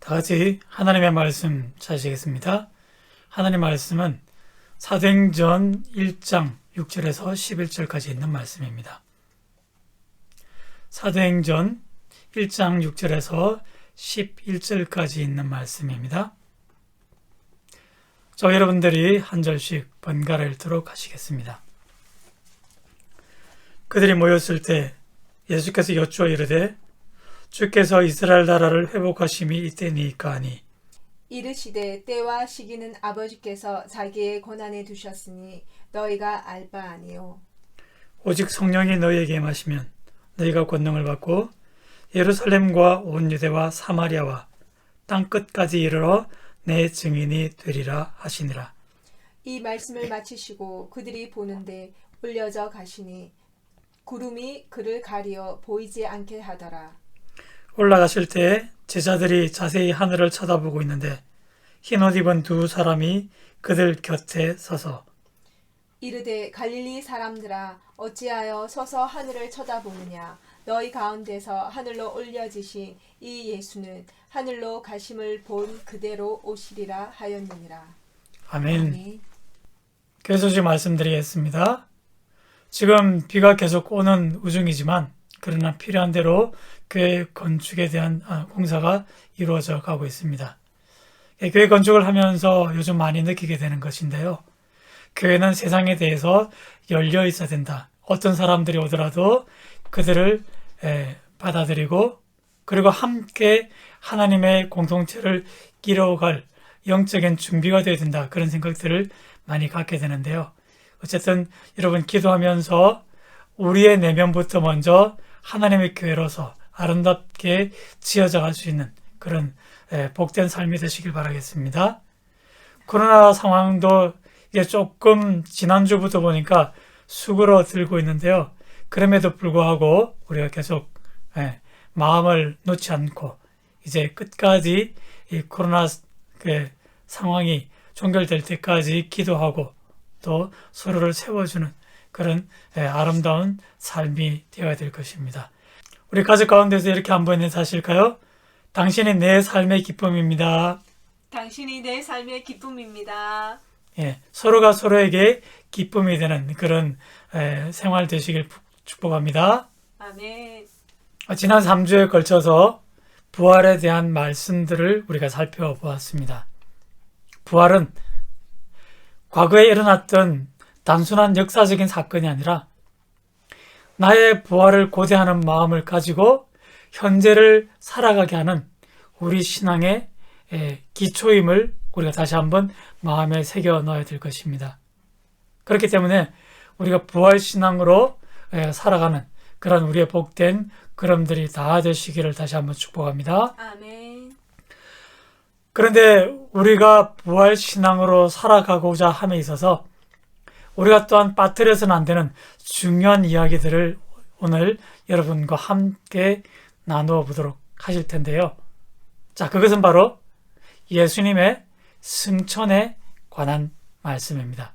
다 같이 하나님의 말씀 찾으시겠습니다. 하나님의 말씀은 사도행전 1장 6절에서 11절까지 있는 말씀입니다. 사도행전 1장 6절에서 11절까지 있는 말씀입니다. 저 여러분들이 한 절씩 번갈아 읽도록 하시겠습니다. 그들이 모였을 때 예수께서 여쭈어 이르되 주께서 이스라엘 나라를 회복하심이 이때니까 하니 이르시되 때와 시기는 아버지께서 자기의 권한에 두셨으니 너희가 알 바 아니요 오직 성령이 너희에게 임하시면 너희가 권능을 받고 예루살렘과 온 유대와 사마리아와 땅 끝까지 이르러 내 증인이 되리라 하시니라. 이 말씀을 마치시고 그들이 보는데 올려져 가시니 구름이 그를 가리어 보이지 않게 하더라. 올라가실 때 제자들이 자세히 하늘을 쳐다보고 있는데 흰옷 입은 두 사람이 그들 곁에 서서 이르되 갈릴리 사람들아 어찌하여 서서 하늘을 쳐다보느냐 너희 가운데서 하늘로 올려지신 이 예수는 하늘로 가심을 본 그대로 오시리라 하였느니라. 아멘. 계속해서 말씀드리겠습니다. 지금 비가 계속 오는 우중이지만 그러나 필요한 대로 교회 건축에 대한 공사가 이루어져 가고 있습니다. 교회 건축을 하면서 요즘 많이 느끼게 되는 것인데요. 교회는 세상에 대해서 열려 있어야 된다. 어떤 사람들이 오더라도 그들을 받아들이고 그리고 함께 하나님의 공동체를 이뤄갈 영적인 준비가 되어야 된다. 그런 생각들을 많이 갖게 되는데요. 어쨌든 여러분 기도하면서 우리의 내면부터 먼저 하나님의 교회로서 아름답게 지어져 갈 수 있는 그런 복된 삶이 되시길 바라겠습니다. 코로나 상황도 이제 조금 지난주부터 보니까 수그러들고 있는데요. 그럼에도 불구하고 우리가 계속 마음을 놓지 않고 이제 끝까지 이 코로나 상황이 종결될 때까지 기도하고 또 서로를 세워주는 그런 아름다운 삶이 되어야 될 것입니다. 우리 가족 가운데서 이렇게 한번 인사하실까요? 당신이 내 삶의 기쁨입니다. 당신이 내 삶의 기쁨입니다. 서로가 서로에게 기쁨이 되는 그런 생활 되시길 축복합니다. 아멘. 지난 3주에 걸쳐서 부활에 대한 말씀들을 우리가 살펴보았습니다. 부활은 과거에 일어났던 단순한 역사적인 사건이 아니라 나의 부활을 고대하는 마음을 가지고 현재를 살아가게 하는 우리 신앙의 기초임을 우리가 다시 한번 마음에 새겨 넣어야 될 것입니다. 그렇기 때문에 우리가 부활신앙으로 살아가는 그런 우리의 복된 걸음들이 다 되시기를 다시 한번 축복합니다. 아멘. 그런데 우리가 부활신앙으로 살아가고자 함에 있어서 우리가 또한 빠뜨려서는 안 되는 중요한 이야기들을 오늘 여러분과 함께 나누어 보도록 하실 텐데요. 자, 그것은 바로 예수님의 승천에 관한 말씀입니다.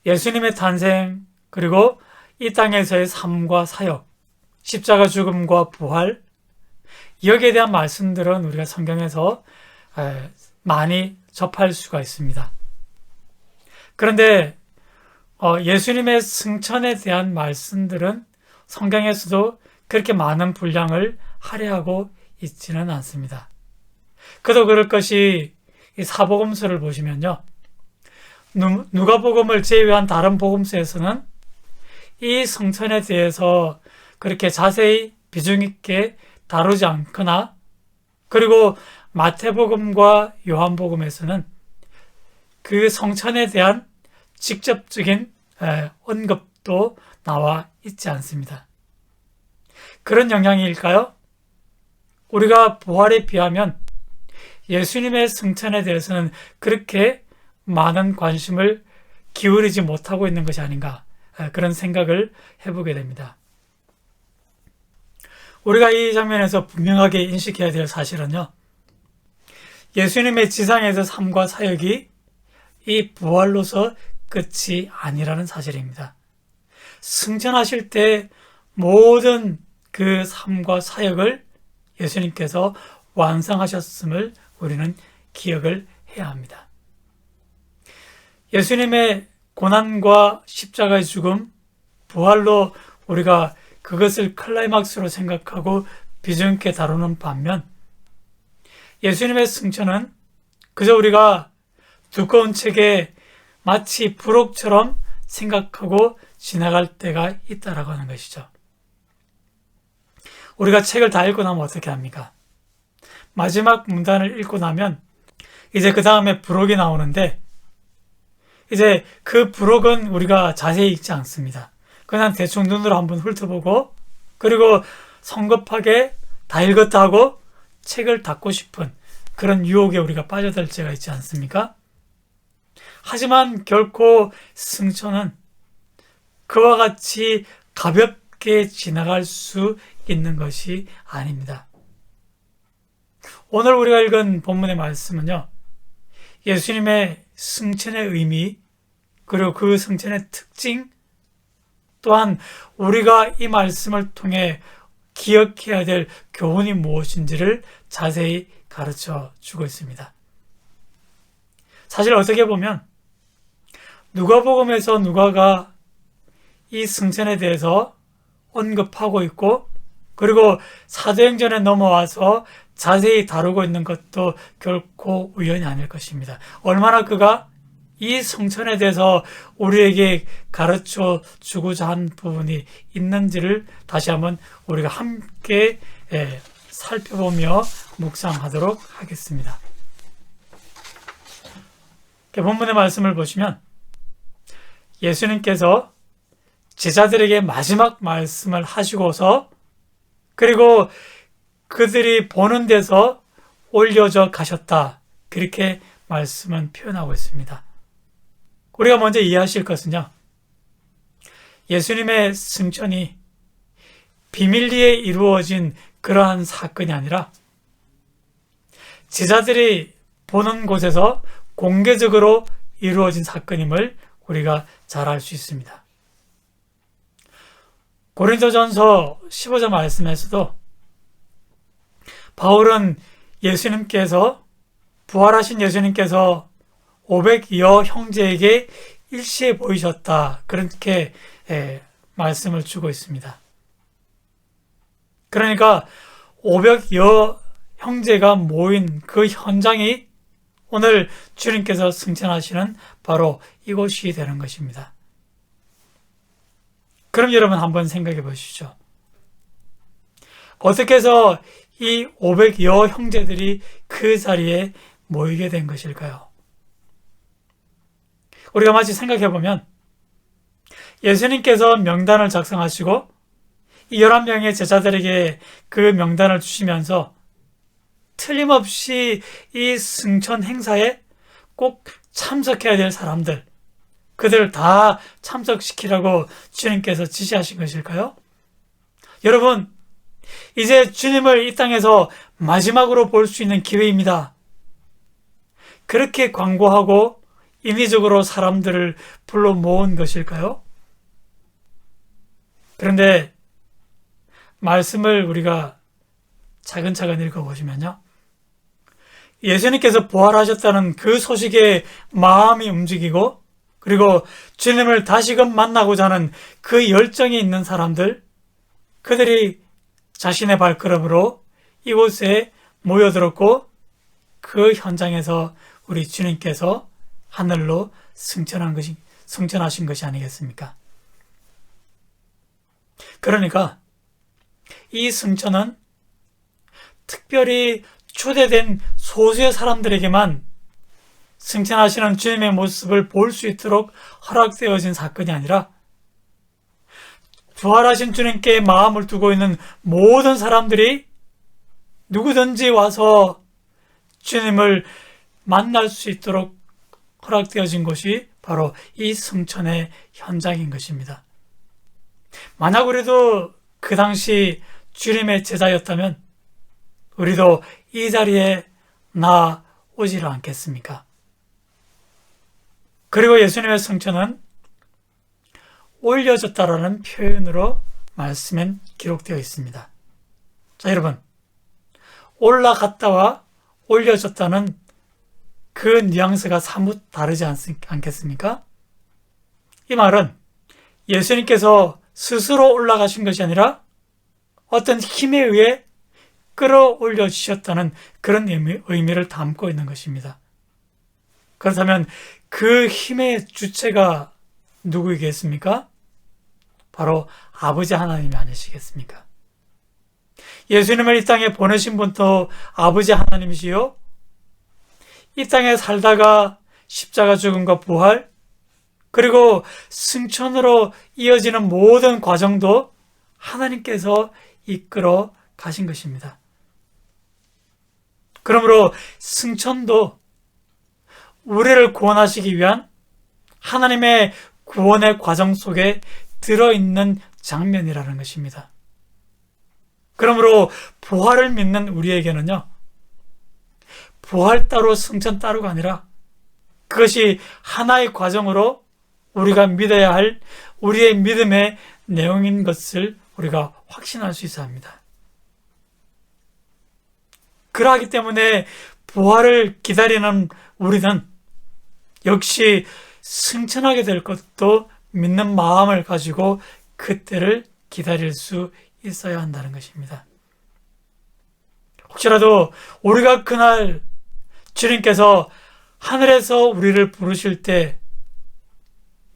예수님의 탄생 그리고 이 땅에서의 삶과 사역, 십자가 죽음과 부활, 여기에 대한 말씀들은 우리가 성경에서 많이 접할 수가 있습니다. 그런데 예수님의 승천에 대한 말씀들은 성경에서도 그렇게 많은 분량을 할애하고 있지는 않습니다. 그도 그럴 것이 이 사복음서를 보시면요. 누가복음을 제외한 다른 복음서에서는 이 승천에 대해서 그렇게 자세히 비중 있게 다루지 않거나 그리고 마태복음과 요한복음에서는 그 성천에 대한 직접적인 언급도 나와 있지 않습니다. 그런 영향일까요? 우리가 부활에 비하면 예수님의 승천에 대해서는 그렇게 많은 관심을 기울이지 못하고 있는 것이 아닌가 그런 생각을 해보게 됩니다. 우리가 이 장면에서 분명하게 인식해야 될 사실은요. 예수님의 지상에서 삶과 사역이 이 부활로서 끝이 아니라는 사실입니다. 승천하실 때 모든 그 삶과 사역을 예수님께서 완성하셨음을 우리는 기억을 해야 합니다. 예수님의 고난과 십자가의 죽음, 부활로 우리가 그것을 클라이막스로 생각하고 비중 있게 다루는 반면 예수님의 승천은 그저 우리가 두꺼운 책에 마치 부록처럼 생각하고 지나갈 때가 있다라고 하는 것이죠. 우리가 책을 다 읽고 나면 어떻게 합니까? 마지막 문단을 읽고 나면 이제 그 다음에 부록이 나오는데 이제 그 부록은 우리가 자세히 읽지 않습니다. 그냥 대충 눈으로 한번 훑어보고 그리고 성급하게 다 읽었다 하고 책을 닫고 싶은 그런 유혹에 우리가 빠져들 때가 있지 않습니까? 하지만 결코 승천은 그와 같이 가볍게 지나갈 수 있는 것이 아닙니다. 오늘 우리가 읽은 본문의 말씀은요, 예수님의 승천의 의미, 그리고 그 승천의 특징, 또한 우리가 이 말씀을 통해 기억해야 될 교훈이 무엇인지를 자세히 가르쳐 주고 있습니다. 사실 어떻게 보면 누가복음에서 누가가 이 승천에 대해서 언급하고 있고 그리고 사도행전에 넘어와서 자세히 다루고 있는 것도 결코 우연이 아닐 것입니다. 얼마나 그가 이 승천에 대해서 우리에게 가르쳐 주고자 한 부분이 있는지를 다시 한번 우리가 함께 살펴보며 묵상하도록 하겠습니다. 본문의 말씀을 보시면 예수님께서 제자들에게 마지막 말씀을 하시고서 그리고 그들이 보는 데서 올려져 가셨다. 그렇게 말씀은 표현하고 있습니다. 우리가 먼저 이해하실 것은요, 예수님의 승천이 비밀리에 이루어진 그러한 사건이 아니라 제자들이 보는 곳에서 공개적으로 이루어진 사건임을 우리가 잘 알 수 있습니다. 고린도전서 15절 말씀에서도 바울은 부활하신 예수님께서 500여 형제에게 일시에 보이셨다. 그렇게 말씀을 주고 있습니다. 그러니까 500여 형제가 모인 그 현장이 오늘 주님께서 승천하시는 바로 이곳이 되는 것입니다. 그럼 여러분 한번 생각해 보시죠. 어떻게 해서 이 500여 형제들이 그 자리에 모이게 된 것일까요? 우리가 마치 생각해 보면 예수님께서 명단을 작성하시고 이 11명의 제자들에게 그 명단을 주시면서 틀림없이 이 승천 행사에 꼭 참석해야 될 사람들, 그들을 다 참석시키라고 주님께서 지시하신 것일까요? 여러분, 이제 주님을 이 땅에서 마지막으로 볼 수 있는 기회입니다. 그렇게 광고하고 인위적으로 사람들을 불러 모은 것일까요? 그런데 말씀을 우리가 차근차근 읽어보시면요, 예수님께서 부활하셨다는 그 소식에 마음이 움직이고 그리고 주님을 다시금 만나고자 하는 그 열정이 있는 사람들, 그들이 자신의 발걸음으로 이곳에 모여들었고 그 현장에서 우리 주님께서 하늘로 승천하신 것이 아니겠습니까? 그러니까 이 승천은 특별히 초대된 소수의 사람들에게만 승천하시는 주님의 모습을 볼 수 있도록 허락되어진 사건이 아니라 부활하신 주님께 마음을 두고 있는 모든 사람들이 누구든지 와서 주님을 만날 수 있도록 허락되어진 것이 바로 이 승천의 현장인 것입니다. 만약 우리도 그 당시 주님의 제자였다면 우리도 이 자리에 나오지를 않겠습니까? 그리고 예수님의 승천은 올려졌다라는 표현으로 말씀엔 기록되어 있습니다. 자, 여러분, 올라갔다와 올려졌다는 그 뉘앙스가 사뭇 다르지 않겠습니까? 이 말은 예수님께서 스스로 올라가신 것이 아니라 어떤 힘에 의해 끌어올려 주셨다는 그런 의미를 담고 있는 것입니다. 그렇다면 그 힘의 주체가 누구이겠습니까? 바로 아버지 하나님이 아니시겠습니까? 예수님을 이 땅에 보내신 분도 아버지 하나님이시요, 이 땅에 살다가 십자가 죽음과 부활, 그리고 승천으로 이어지는 모든 과정도 하나님께서 이끌어 가신 것입니다. 그러므로 승천도 우리를 구원하시기 위한 하나님의 구원의 과정 속에 들어있는 장면이라는 것입니다. 그러므로 부활을 믿는 우리에게는요, 부활 따로 승천 따로가 아니라 그것이 하나의 과정으로 우리가 믿어야 할 우리의 믿음의 내용인 것을 우리가 확신할 수 있어야 합니다. 그러하기 때문에 부활을 기다리는 우리는 역시 승천하게 될 것도 믿는 마음을 가지고 그때를 기다릴 수 있어야 한다는 것입니다. 혹시라도 우리가 그날 주님께서 하늘에서 우리를 부르실 때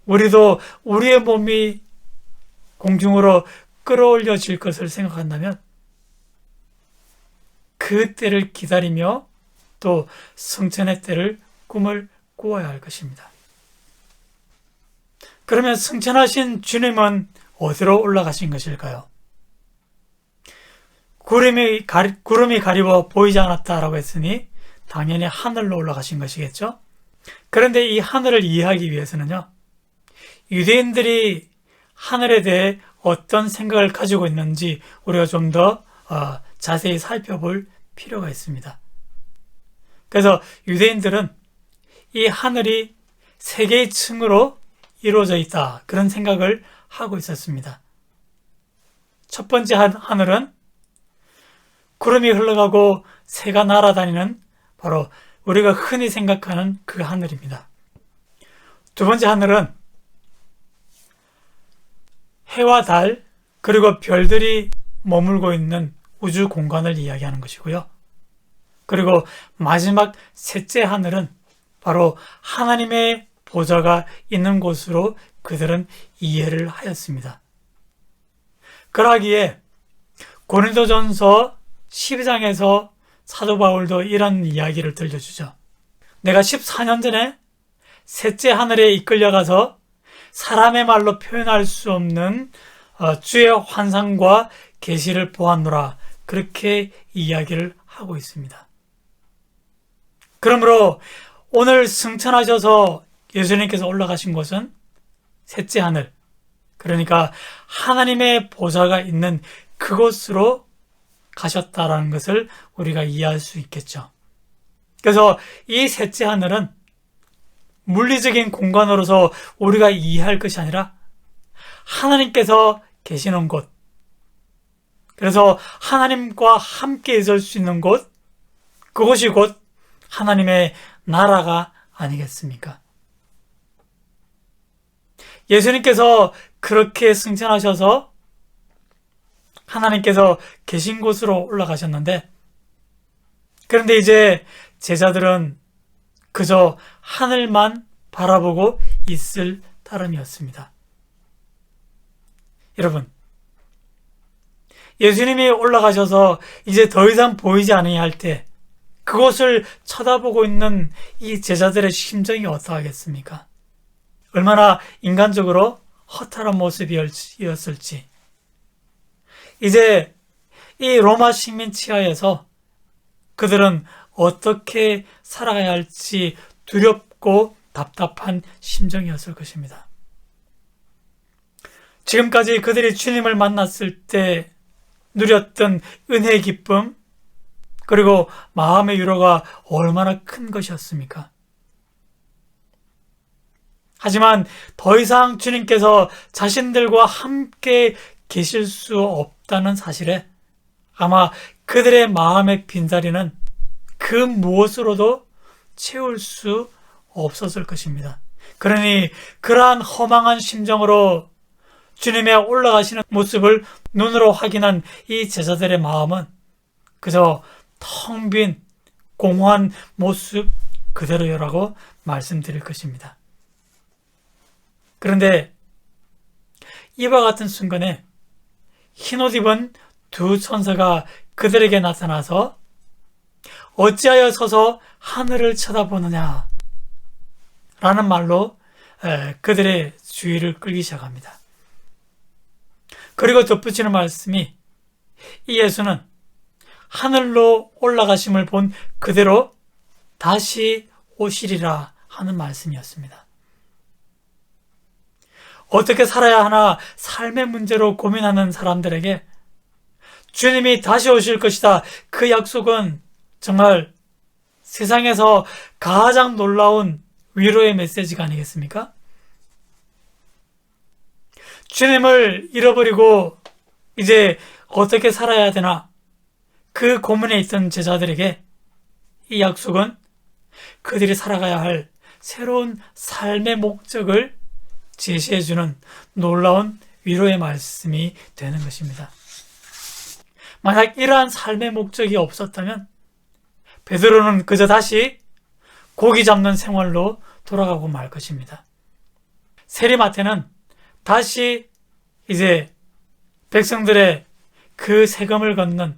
우리도 우리의 몸이 공중으로 끌어올려질 것을 생각한다면 그 때를 기다리며 또 승천의 때를 꿈을 꾸어야 할 것입니다. 그러면 승천하신 주님은 어디로 올라가신 것일까요? 구름이 가리워 보이지 않았다라고 했으니 당연히 하늘로 올라가신 것이겠죠? 그런데 이 하늘을 이해하기 위해서는요, 유대인들이 하늘에 대해 어떤 생각을 가지고 있는지 우리가 좀 더 자세히 살펴볼 필요가 있습니다. 그래서 유대인들은 이 하늘이 세 개의 층으로 이루어져 있다, 그런 생각을 하고 있었습니다. 첫 번째 하늘은 구름이 흘러가고 새가 날아다니는 바로 우리가 흔히 생각하는 그 하늘입니다. 두 번째 하늘은 해와 달 그리고 별들이 머물고 있는 우주 공간을 이야기하는 것이고요. 그리고 마지막 셋째 하늘은 바로 하나님의 보좌가 있는 곳으로 그들은 이해를 하였습니다. 그러기에 고린도전서 12장에서 사도 바울도 이런 이야기를 들려주죠. 내가 14년 전에 셋째 하늘에 이끌려가서 사람의 말로 표현할 수 없는 주의 환상과 계시를 보았노라, 그렇게 이야기를 하고 있습니다. 그러므로 오늘 승천하셔서 예수님께서 올라가신 곳은 셋째 하늘, 그러니까 하나님의 보좌가 있는 그곳으로 가셨다라는 것을 우리가 이해할 수 있겠죠. 그래서 이 셋째 하늘은 물리적인 공간으로서 우리가 이해할 것이 아니라 하나님께서 계시는 곳, 그래서 하나님과 함께 있을 수 있는 곳, 그곳이 곧 하나님의 나라가 아니겠습니까? 예수님께서 그렇게 승천하셔서 하나님께서 계신 곳으로 올라가셨는데, 그런데 이제 제자들은 그저 하늘만 바라보고 있을 따름이었습니다. 여러분, 예수님이 올라가셔서 이제 더 이상 보이지 않으냐 할 때 그곳을 쳐다보고 있는 이 제자들의 심정이 어떠하겠습니까? 얼마나 인간적으로 허탈한 모습이었을지. 이제 이 로마 식민 치하에서 그들은 어떻게 살아가야 할지 두렵고 답답한 심정이었을 것입니다. 지금까지 그들이 주님을 만났을 때 누렸던 은혜의 기쁨, 그리고 마음의 위로가 얼마나 큰 것이었습니까? 하지만 더 이상 주님께서 자신들과 함께 계실 수 없다는 사실에 아마 그들의 마음의 빈자리는 그 무엇으로도 채울 수 없었을 것입니다. 그러니 그러한 허망한 심정으로 주님의 올라가시는 모습을 눈으로 확인한 이 제자들의 마음은 그저 텅 빈 공허한 모습 그대로라고 말씀드릴 것입니다. 그런데 이와 같은 순간에 흰옷 입은 두 천사가 그들에게 나타나서 어찌하여 서서 하늘을 쳐다보느냐 라는 말로 그들의 주의를 끌기 시작합니다. 그리고 덧붙이는 말씀이 이 예수는 하늘로 올라가심을 본 그대로 다시 오시리라 하는 말씀이었습니다. 어떻게 살아야 하나 삶의 문제로 고민하는 사람들에게 주님이 다시 오실 것이다. 그 약속은 정말 세상에서 가장 놀라운 위로의 메시지가 아니겠습니까? 주님을 잃어버리고 이제 어떻게 살아야 되나 그 고민에 있던 제자들에게 이 약속은 그들이 살아가야 할 새로운 삶의 목적을 제시해주는 놀라운 위로의 말씀이 되는 것입니다. 만약 이러한 삶의 목적이 없었다면 베드로는 그저 다시 고기 잡는 생활로 돌아가고 말 것입니다. 세리마태는 다시 이제 백성들의 그 세금을 걷는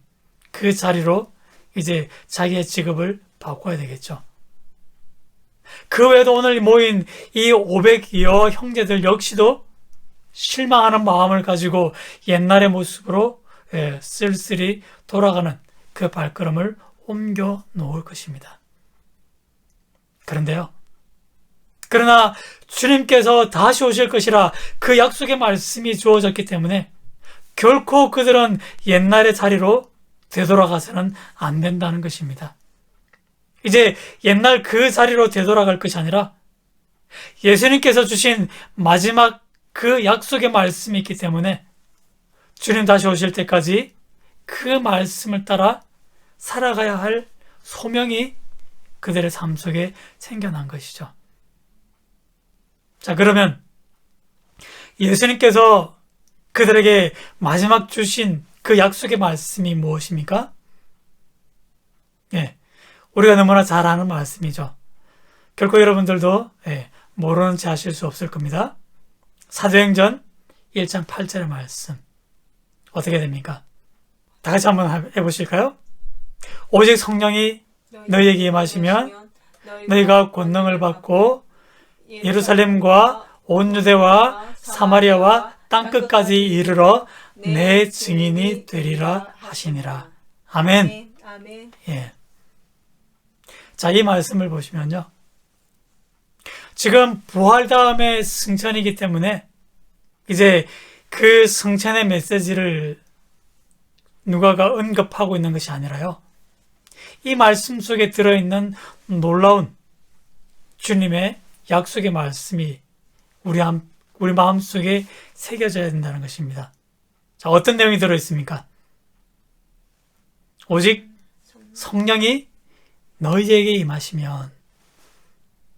그 자리로 이제 자기의 직업을 바꿔야 되겠죠. 그 외에도 오늘 모인 이 500여 형제들 역시도 실망하는 마음을 가지고 옛날의 모습으로 쓸쓸히 돌아가는 그 발걸음을 옮겨 놓을 것입니다. 그러나 주님께서 다시 오실 것이라 그 약속의 말씀이 주어졌기 때문에 결코 그들은 옛날의 자리로 되돌아가서는 안 된다는 것입니다. 이제 옛날 그 자리로 되돌아갈 것이 아니라 예수님께서 주신 마지막 그 약속의 말씀이 있기 때문에 주님 다시 오실 때까지 그 말씀을 따라 살아가야 할 소명이 그들의 삶 속에 생겨난 것이죠. 자, 그러면 예수님께서 그들에게 마지막 주신 그 약속의 말씀이 무엇입니까? 우리가 너무나 잘 아는 말씀이죠. 결코 여러분들도 모르는 채 하실 수 없을 겁니다. 사도행전 1장 8절의 말씀 어떻게 됩니까? 다 같이 한번 해보실까요? 오직 성령이 너희에게 임하시면 너희가 권능을 받고 예루살렘과 온 유대와 사마리아와 땅끝까지 이르러 내 증인이 되리라 하시니라. 아멘. 아멘. 예. 자, 이 말씀을 보시면요. 지금 부활 다음의 승천이기 때문에 이제 그 승천의 메시지를 누가가 언급하고 있는 것이 아니라요. 이 말씀 속에 들어있는 놀라운 주님의 약속의 말씀이 우리 마음속에 새겨져야 된다는 것입니다. 자, 어떤 내용이 들어있습니까? 오직 성령이 너희에게 임하시면.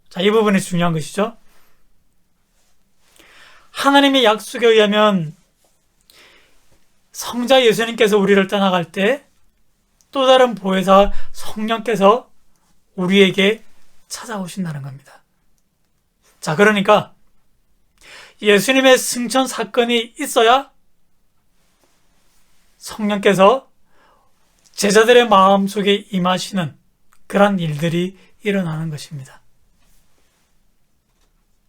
자, 이 부분이 중요한 것이죠. 하나님의 약속에 의하면 성자 예수님께서 우리를 떠나갈 때 또 다른 보혜사 성령께서 우리에게 찾아오신다는 겁니다. 자, 그러니까 예수님의 승천 사건이 있어야 성령께서 제자들의 마음속에 임하시는 그런 일들이 일어나는 것입니다.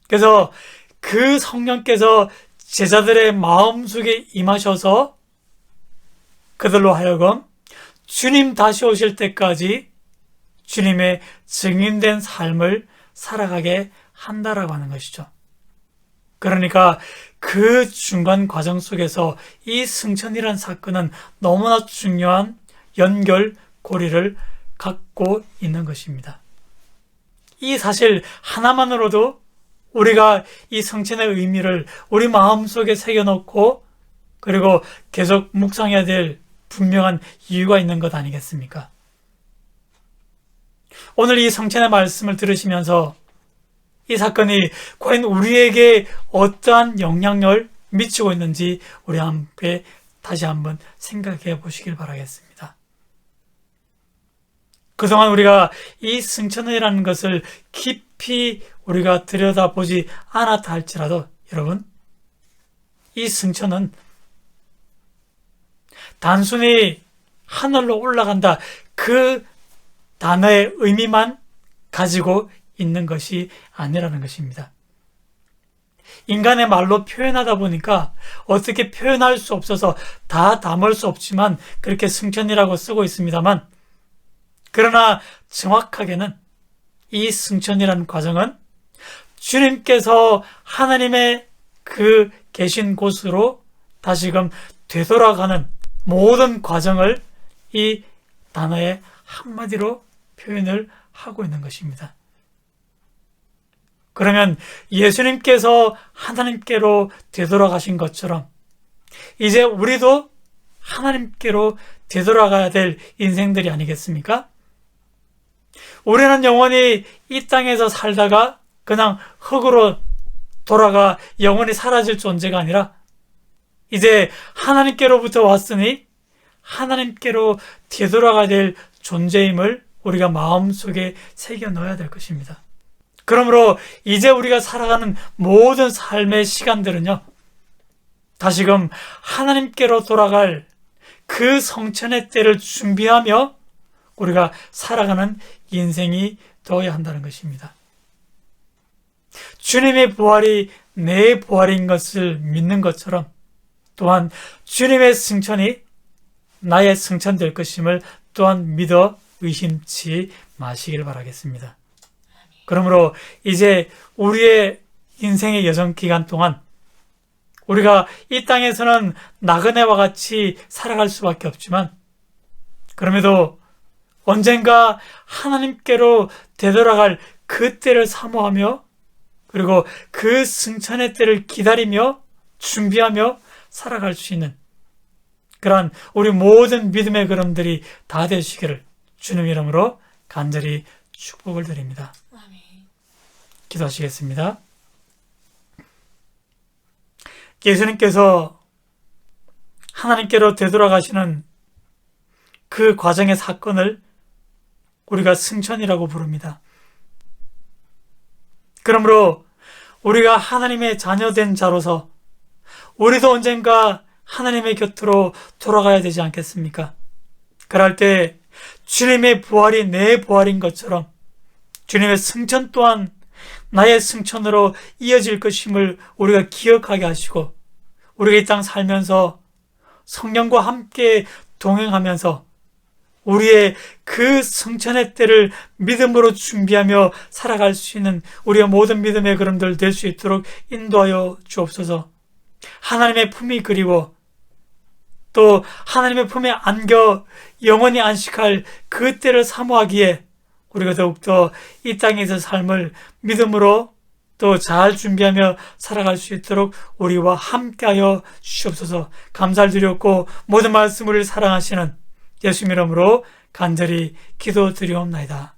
그래서 그 성령께서 제자들의 마음속에 임하셔서 그들로 하여금 주님 다시 오실 때까지 주님의 증인된 삶을 살아가게 한다라고 하는 것이죠. 그러니까 그 중간 과정 속에서 이 승천이라는 사건은 너무나 중요한 연결고리를 갖고 있는 것입니다. 이 사실 하나만으로도 우리가 이 승천의 의미를 우리 마음속에 새겨놓고 그리고 계속 묵상해야 될 분명한 이유가 있는 것 아니겠습니까? 오늘 이 성찬의 말씀을 들으시면서 이 사건이 과연 우리에게 어떠한 영향력을 미치고 있는지 우리 함께 다시 한번 생각해 보시길 바라겠습니다. 그동안 우리가 이 승천이라는 것을 깊이 우리가 들여다보지 않았다 할지라도 여러분, 이 승천은 단순히 하늘로 올라간다 그 단어의 의미만 가지고 있는 것이 아니라는 것입니다. 인간의 말로 표현하다 보니까 어떻게 표현할 수 없어서 다 담을 수 없지만 그렇게 승천이라고 쓰고 있습니다만, 그러나 정확하게는 이 승천이라는 과정은 주님께서 하나님의 그 계신 곳으로 다시금 되돌아가는 모든 과정을 이 단어의 한마디로 표현을 하고 있는 것입니다. 그러면 예수님께서 하나님께로 되돌아가신 것처럼 이제 우리도 하나님께로 되돌아가야 될 인생들이 아니겠습니까? 우리는 영원히 이 땅에서 살다가 그냥 흙으로 돌아가 영원히 사라질 존재가 아니라 이제 하나님께로부터 왔으니 하나님께로 되돌아가야 될 존재임을 우리가 마음속에 새겨 넣어야 될 것입니다. 그러므로 이제 우리가 살아가는 모든 삶의 시간들은요, 다시금 하나님께로 돌아갈 그 성천의 때를 준비하며 우리가 살아가는 인생이 되어야 한다는 것입니다. 주님의 부활이 내 부활인 것을 믿는 것처럼 또한 주님의 승천이 나의 승천될 것임을 또한 믿어 의심치 마시길 바라겠습니다. 그러므로 이제 우리의 인생의 여정 기간 동안 우리가 이 땅에서는 나그네와 같이 살아갈 수밖에 없지만, 그럼에도 언젠가 하나님께로 되돌아갈 그 때를 사모하며 그리고 그 승천의 때를 기다리며 준비하며 살아갈 수 있는 그러한 우리 모든 믿음의 걸음들이 다 되시기를 주님 이름으로 간절히 축복을 드립니다. 기도하시겠습니다. 예수님께서 하나님께로 되돌아가시는 그 과정의 사건을 우리가 승천이라고 부릅니다. 그러므로 우리가 하나님의 자녀된 자로서 우리도 언젠가 하나님의 곁으로 돌아가야 되지 않겠습니까? 그럴 때 주님의 부활이 내 부활인 것처럼 주님의 승천 또한 나의 승천으로 이어질 것임을 우리가 기억하게 하시고, 우리가 이 땅 살면서 성령과 함께 동행하면서 우리의 그 승천의 때를 믿음으로 준비하며 살아갈 수 있는 우리의 모든 믿음의 걸음들 될 수 있도록 인도하여 주옵소서. 하나님의 품이 그리워 또 하나님의 품에 안겨 영원히 안식할 그 때를 사모하기에 우리가 더욱더 이 땅에서 삶을 믿음으로 또 잘 준비하며 살아갈 수 있도록 우리와 함께하여 주시옵소서. 감사를 드렸고 모든 말씀을 사랑하시는 예수 이름으로 간절히 기도드리옵나이다.